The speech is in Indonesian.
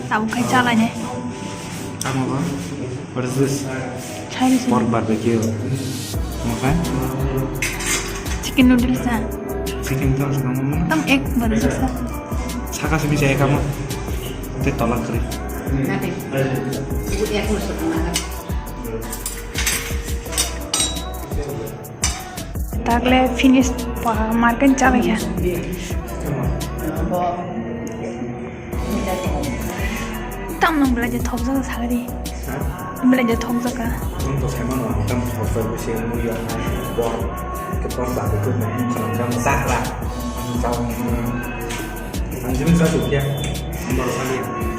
Tahu kecalanya. Kamu apa? What is this? Chinese Pork barbecue. Makan? chicken noodles na. Chicken itu harus kamu mana? Tam egg baru susah. Saya kasih bisa kamu. Itu tolak kering. Nanti. Ibu dia aku suka makan. Tagle finish makan cabai ya. Tam nang belajar thok jaga sari. Belajar thok jaga. Untuk saya mana? Tam offer bisa yang pork. Ke pork barbecue này còn trong xác là trong anh chúng ta được chưa? Baru kalian.